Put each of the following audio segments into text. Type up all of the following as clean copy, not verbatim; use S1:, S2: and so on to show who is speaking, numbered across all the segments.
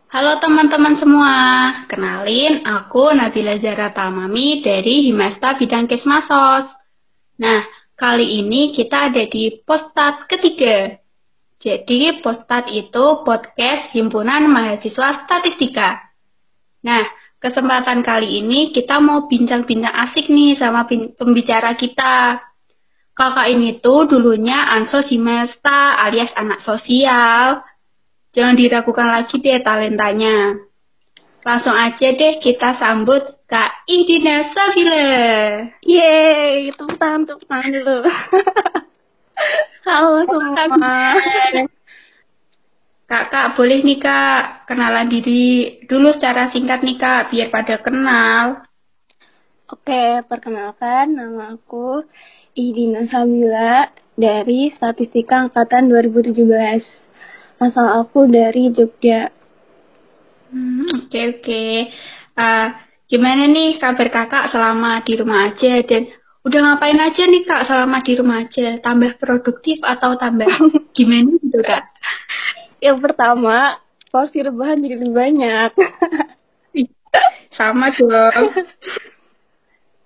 S1: Halo teman-teman semua, kenalin aku Nabila Zara Tamami dari Himasta Bidang Kesmasos. Nah, kali ini kita ada di postat ketiga. Jadi postat itu podcast Himpunan Mahasiswa Statistika. Nah, kesempatan kali ini kita mau bincang-bincang asik nih sama pembicara kita. Kakak ini tuh dulunya Ansos Himasta alias anak sosial. Jangan diragukan lagi deh talentanya. Langsung aja deh kita sambut Kak Idina Sabila.
S2: Yeay, tepuk tangan dulu. Halo semua.
S1: Kak, boleh nih Kak, kenalan diri dulu secara singkat nih Kak, biar pada kenal.
S2: Oke, perkenalkan nama aku Idina Sabila dari Statistika Angkatan 2017. Asal aku dari Jogja.
S1: Oke. Gimana nih kabar Kakak selama di rumah aja dan udah ngapain aja nih Kak selama di rumah aja? Tambah produktif atau tambah gimana gitu Kak?
S2: Yang pertama, porsi rebahan jadi lebih banyak.
S1: Sama dong.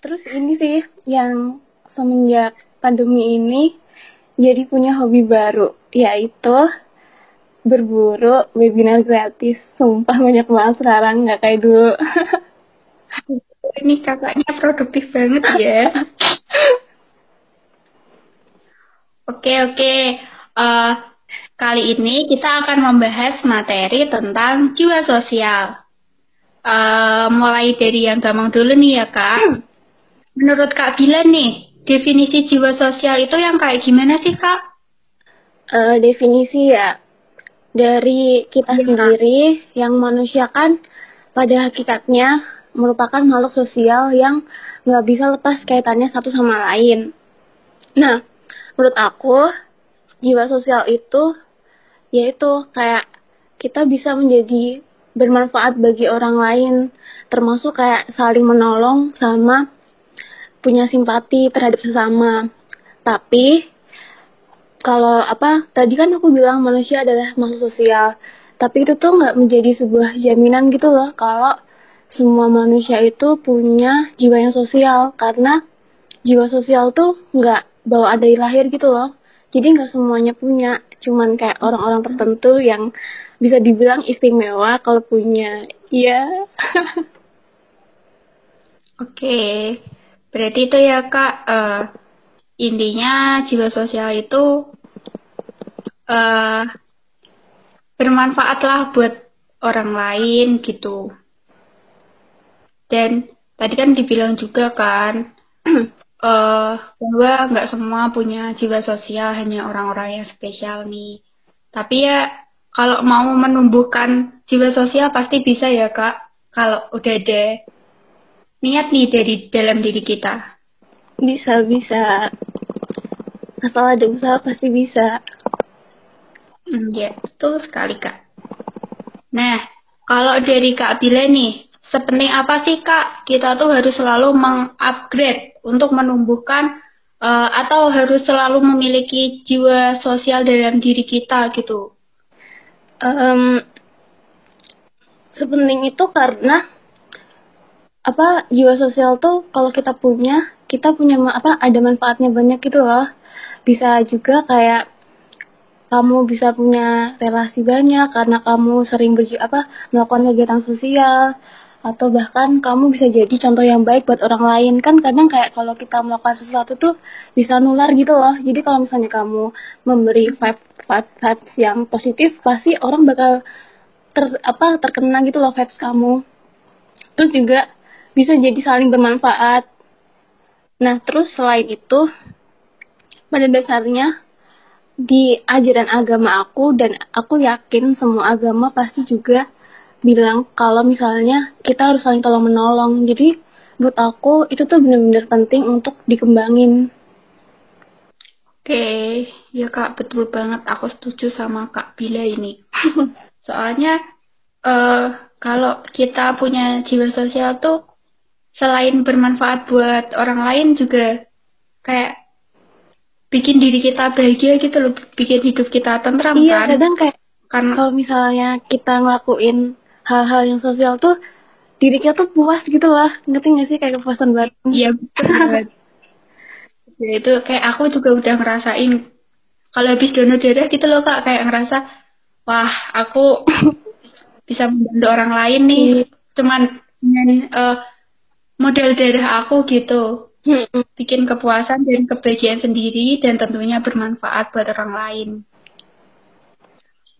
S2: Terus ini sih, yang semenjak pandemi ini jadi punya hobi baru, yaitu berburu webinar gratis. Sumpah banyak banget sekarang, nggak kayak dulu.
S1: Ini kakaknya produktif banget ya. Oke. Kali ini kita akan membahas materi tentang jiwa sosial. Mulai dari yang gampang dulu nih ya Kak. Menurut Kak Bila nih, definisi jiwa sosial itu yang kayak gimana sih Kak?
S2: Definisi ya, dari kita sendiri yang manusia kan pada hakikatnya merupakan makhluk sosial yang nggak bisa lepas kaitannya satu sama lain. Nah, menurut aku jiwa sosial itu yaitu kayak kita bisa menjadi bermanfaat bagi orang lain, termasuk kayak saling menolong sama punya simpati terhadap sesama. Tapi kalau tadi kan aku bilang manusia adalah makhluk sosial, tapi itu tuh nggak menjadi sebuah jaminan gitu loh kalau semua manusia itu punya jiwa yang sosial, karena jiwa sosial tuh nggak bawaan dari lahir gitu loh. Jadi nggak semuanya punya, cuman kayak orang-orang tertentu yang bisa dibilang istimewa kalau punya. Iya.
S1: Oke, berarti itu ya Kak, intinya jiwa sosial itu bermanfaatlah buat orang lain gitu. Dan tadi kan dibilang juga kan bahwa nggak semua punya jiwa sosial, hanya orang-orang yang spesial nih. Tapi ya kalau mau menumbuhkan jiwa sosial pasti bisa ya Kak, kalau udah ada niat nih dari dalam diri kita.
S2: Bisa. Asal ada usaha pasti bisa.
S1: Ya, betul sekali Kak. Nah, kalau dari Kak Bila nih, sepenting apa sih Kak kita tuh harus selalu mengupgrade untuk menumbuhkan atau harus selalu memiliki jiwa sosial dalam diri kita gitu?
S2: Sepenting itu karena jiwa sosial tuh kalau kita punya ada manfaatnya banyak gitu loh. Bisa juga kayak kamu bisa punya relasi banyak karena kamu sering melakukan kegiatan sosial, atau bahkan kamu bisa jadi contoh yang baik buat orang lain. Kan kadang kayak kalau kita melakukan sesuatu tuh bisa nular gitu loh. Jadi kalau misalnya kamu memberi vibes yang positif, pasti orang bakal terkena gitu loh vibes kamu. Terus juga bisa jadi saling bermanfaat. Nah, terus selain itu, pada dasarnya di ajaran agama aku, dan aku yakin semua agama pasti juga bilang kalau misalnya kita harus saling tolong menolong. Jadi menurut aku itu tuh benar-benar penting untuk dikembangin.
S1: Oke, ya Kak, betul banget. Aku setuju sama Kak Bila ini. Soalnya kalau kita punya jiwa sosial tuh selain bermanfaat buat orang lain juga kayak bikin diri kita bahagia gitu loh, bikin hidup kita tentram kan.
S2: Iya, kadang kayak kalau misalnya kita ngelakuin hal-hal yang sosial tuh diri kita tuh puas gitu lah, ngerti gak sih, kayak kepuasan banget.
S1: Iya betul banget. Ya, itu kayak aku juga udah ngerasain kalau habis donor darah gitu loh Kak, kayak ngerasa wah aku bisa membantu orang lain nih, cuman dengan model darah aku gitu, bikin kepuasan dan kebahagiaan sendiri dan tentunya bermanfaat buat orang lain.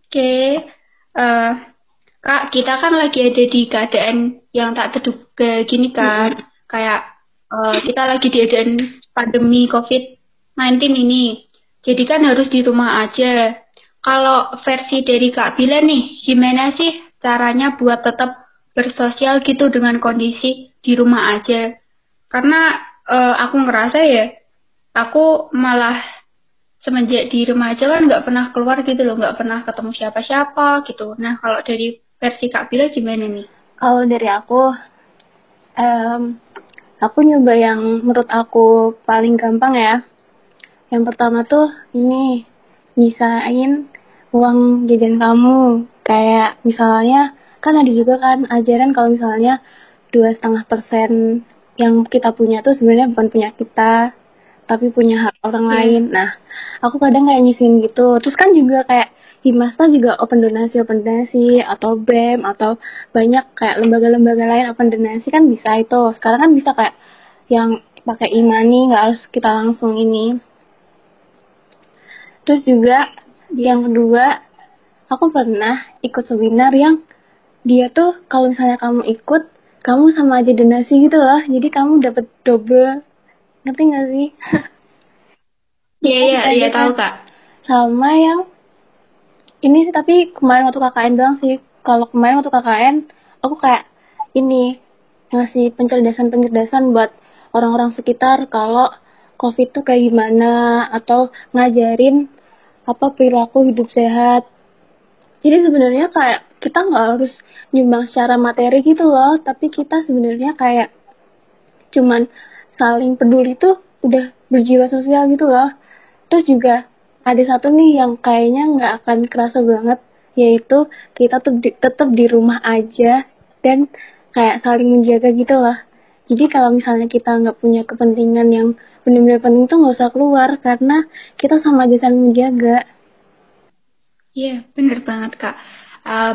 S1: Oke, Kak, kita kan lagi ada di keadaan yang tak terduga gini kan, kayak kita lagi di keadaan pandemi COVID-19 ini, jadi kan harus di rumah aja. Kalau versi dari Kak Bila nih, gimana sih caranya buat tetap bersosial gitu dengan kondisi di rumah aja? Karena aku ngerasa ya, aku malah semenjak di rumah aja kan nggak pernah keluar gitu loh, nggak pernah ketemu siapa-siapa gitu. Nah, kalau dari versi Kak Bila gimana nih?
S2: Kalau dari aku nyoba yang menurut aku paling gampang ya. Yang pertama tuh ini, nyisain uang jajan kamu. Kayak misalnya, kan ada juga kan ajaran kalau misalnya 2,5% yang kita punya tuh sebenarnya bukan punya kita, tapi punya hak orang lain. Nah, aku kadang kayak nyisihin gitu. Terus kan juga kayak Himasta juga open donasi atau BEM atau banyak kayak lembaga-lembaga lain open donasi kan bisa itu. Sekarang kan bisa kayak yang pakai e-money, nggak harus kita langsung ini. Terus juga yang kedua, aku pernah ikut seminar yang dia tuh kalau misalnya kamu ikut, kamu sama aja donasi gitu loh. Jadi kamu dapat double. Ngerti nggak sih?
S1: Iya tahu Kak.
S2: Sama yang ini sih, tapi kemarin waktu KKN doang sih. Kalau kemarin waktu KKN, aku kayak ini ngasih pencerdasan buat orang-orang sekitar kalau COVID tuh kayak gimana, atau ngajarin apa perilaku hidup sehat. Jadi sebenarnya kayak kita nggak harus nyumbang secara materi gitu loh, tapi kita sebenarnya kayak cuman saling peduli tuh udah berjiwa sosial gitu loh. Terus juga ada satu nih yang kayaknya nggak akan kerasa banget, yaitu kita tuh tetap di rumah aja dan kayak saling menjaga gitu loh. Jadi kalau misalnya kita nggak punya kepentingan yang benar-benar penting tuh nggak usah keluar, karena kita sama aja saling menjaga.
S1: Iya, bener banget Kak.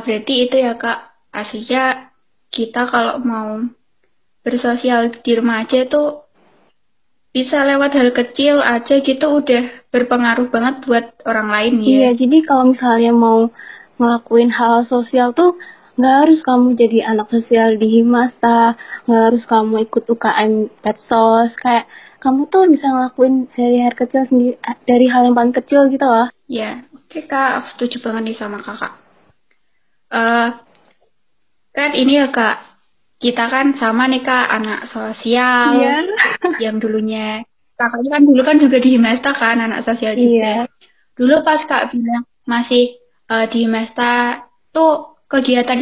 S1: Berarti itu ya Kak, aslinya kita kalau mau bersosial di rumah aja tuh bisa lewat hal kecil aja gitu udah berpengaruh banget buat orang lain ya.
S2: Iya, jadi kalau misalnya mau ngelakuin hal sosial tuh nggak harus kamu jadi anak sosial di Himasta, nggak harus kamu ikut UKM Petsos, kayak kamu tuh bisa ngelakuin dari hal kecil sendiri, dari hal yang paling kecil gitu loh.
S1: Ya, oke Kak, aku setuju banget nih sama Kakak. Kan ini ya Kak, kita kan sama nih Kak, anak sosial.
S2: Iya.
S1: Yang dulunya, Kakaknya kan dulu kan juga di Himasta kan, anak sosial juga.
S2: Iya.
S1: Dulu pas Kak bilang masih di Himasta tuh kegiatan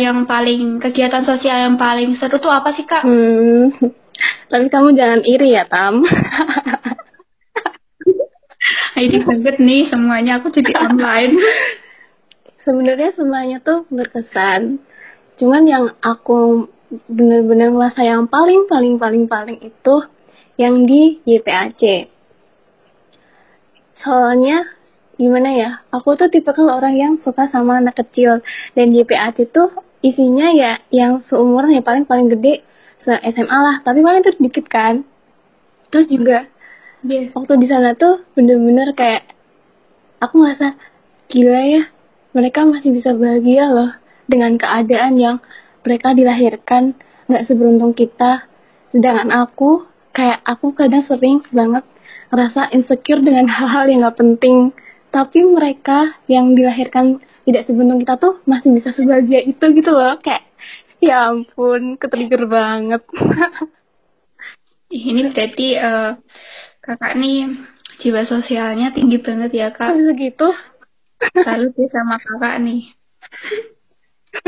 S1: sosial yang paling seru tuh apa sih Kak?
S2: Tapi kamu jangan iri ya, Tam.
S1: Iri banget nih semuanya, aku jadi online.
S2: Sebenarnya semuanya tuh berkesan. Cuman yang aku benar-benar merasa yang paling itu yang di YPAC. Soalnya gimana ya, aku tuh tipe orang yang suka sama anak kecil, dan YPAC tuh isinya ya yang seumuran ya paling gede se-SMA lah, tapi paling tuh dikit kan. Terus juga waktu di sana tuh bener-bener kayak aku ngerasa gila ya, mereka masih bisa bahagia loh dengan keadaan yang mereka dilahirkan nggak seberuntung kita. Sedangkan aku kadang sering banget ngerasa insecure dengan hal-hal yang nggak penting, tapi mereka yang dilahirkan tidak seberuntung kita tuh masih bisa sebahagia itu gitu loh. Kayak ya ampun, ketrigger banget.
S1: Ini berarti kakak nih jiwa sosialnya tinggi banget ya Kak.
S2: Bisa gitu.
S1: Salut ya sama kakak nih.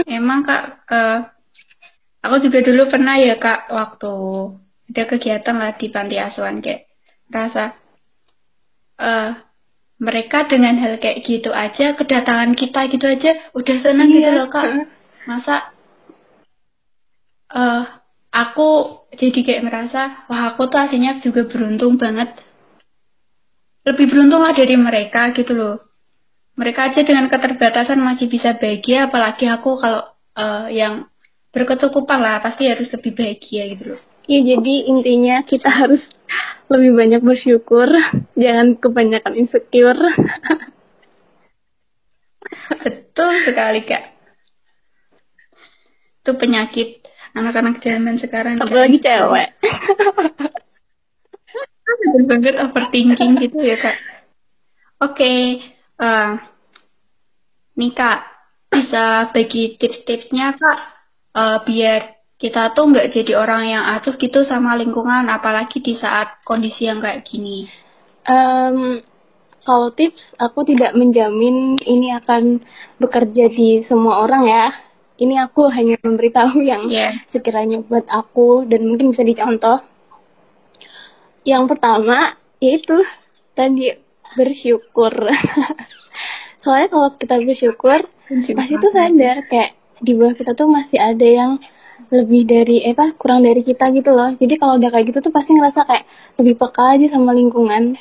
S1: Emang Kak, aku juga dulu pernah ya Kak, waktu ada kegiatan lah di panti asuhan, kayak rasa mereka dengan hal kayak gitu aja, kedatangan kita gitu aja udah senang gitu loh Kak. Masa eh aku jadi kayak merasa, wah aku tuh aslinya juga beruntung banget. Lebih beruntung lah dari mereka gitu loh. Mereka aja dengan keterbatasan masih bisa bahagia, apalagi aku kalau yang berkecukupan lah pasti harus lebih bahagia gitu loh.
S2: Ya, jadi intinya kita harus lebih banyak bersyukur, jangan kebanyakan insecure.
S1: Betul sekali Kak. Itu penyakit anak-anak zaman sekarang.
S2: Apalagi cewek.
S1: Betul banget overthinking gitu ya Kak. Oke, nih Kak, bisa bagi tips-tipsnya Kak, biar kita tuh nggak jadi orang yang acuh gitu sama lingkungan, apalagi di saat kondisi yang kayak gini.
S2: Kalau tips, aku tidak menjamin ini akan bekerja di semua orang ya. Ini aku hanya memberitahu yang sekiranya buat aku dan mungkin bisa dicontoh. Yang pertama, yaitu tadi bersyukur. Soalnya kalau kita bersyukur, pasti tuh sadar kayak di bawah kita tuh masih ada yang lebih dari kurang dari kita gitu loh. Jadi kalau udah kayak gitu tuh pasti ngerasa kayak lebih peka aja sama lingkungan.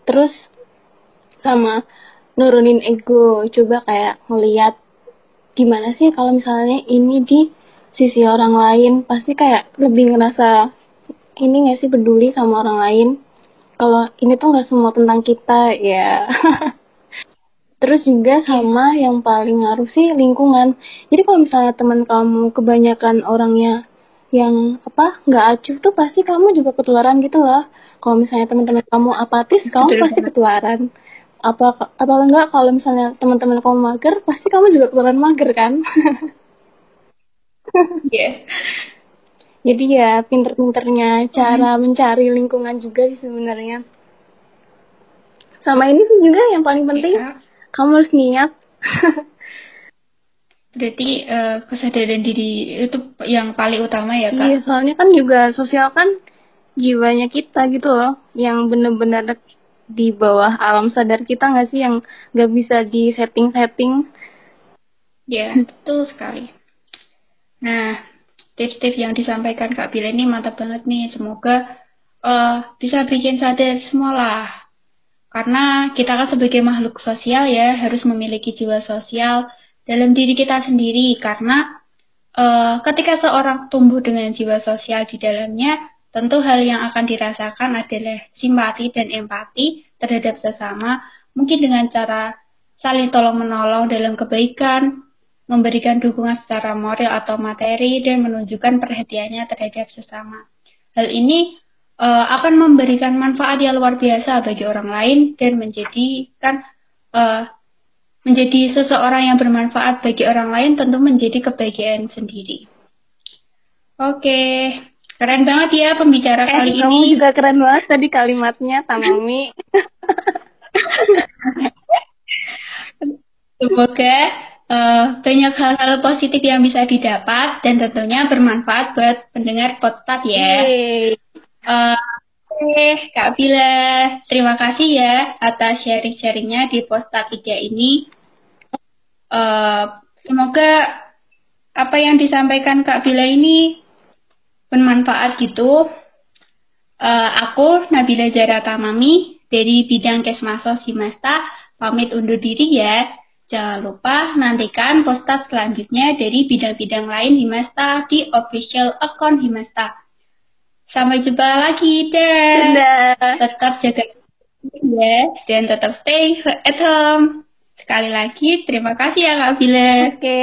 S2: Terus sama nurunin ego, coba kayak ngeliat gimana sih kalau misalnya ini di sisi orang lain, pasti kayak lebih ngerasa ini nggak sih peduli sama orang lain. Kalau ini tuh nggak semua tentang kita ya. Terus juga sama yang paling ngaruh sih lingkungan. Jadi kalau misalnya teman kamu kebanyakan orangnya yang nggak acuh tuh pasti kamu juga ketularan gitu loh. Kalau misalnya teman-teman kamu apatis, kamu pasti ketularan. Apa enggak kalau misalnya teman-teman kamu mager, pasti kamu juga ketularan mager kan?
S1: Yeah.
S2: Jadi ya pinter-pinternya cara mencari lingkungan juga sih sebenarnya. Sama ini sih juga yang paling penting, kamu harus niat.
S1: Berarti kesadaran diri itu yang paling utama ya Kak?
S2: Iya, soalnya kan juga sosial kan jiwanya kita gitu loh, yang benar-benar di bawah alam sadar kita nggak sih, yang nggak bisa di setting-setting.
S1: Ya, betul sekali. Nah, tips-tips yang disampaikan Kak Bila ini mantap banget nih. Semoga bisa bikin sadar semua lah. Karena kita kan sebagai makhluk sosial ya, harus memiliki jiwa sosial dalam diri kita sendiri. Karena ketika seorang tumbuh dengan jiwa sosial di dalamnya, tentu hal yang akan dirasakan adalah simpati dan empati terhadap sesama, mungkin dengan cara saling tolong-menolong dalam kebaikan, memberikan dukungan secara moral atau materi, dan menunjukkan perhatiannya terhadap sesama. Hal ini akan memberikan manfaat yang luar biasa bagi orang lain dan menjadi seseorang yang bermanfaat bagi orang lain, tentu menjadi kebahagiaan sendiri. Oke. Keren banget ya pembicara kali ini.
S2: Kamu juga keren banget tadi kalimatnya, Tamami.
S1: Semoga banyak hal-hal positif yang bisa didapat dan tentunya bermanfaat buat pendengar podcast ya. Oke, Kak Bila, terima kasih ya atas sharing-sharingnya di Postat 3 ini. Semoga apa yang disampaikan Kak Bila ini bermanfaat gitu. Aku Nabila Zara Tamami dari bidang Kesmasos Himasta pamit undur diri ya. Jangan lupa nantikan postat selanjutnya dari bidang-bidang lain Himasta di official account Himasta. Sampai jumpa lagi dan tetap jaga kesehatan ya dan tetap stay at home. Sekali lagi terima kasih ya Kak Bila.
S2: Oke.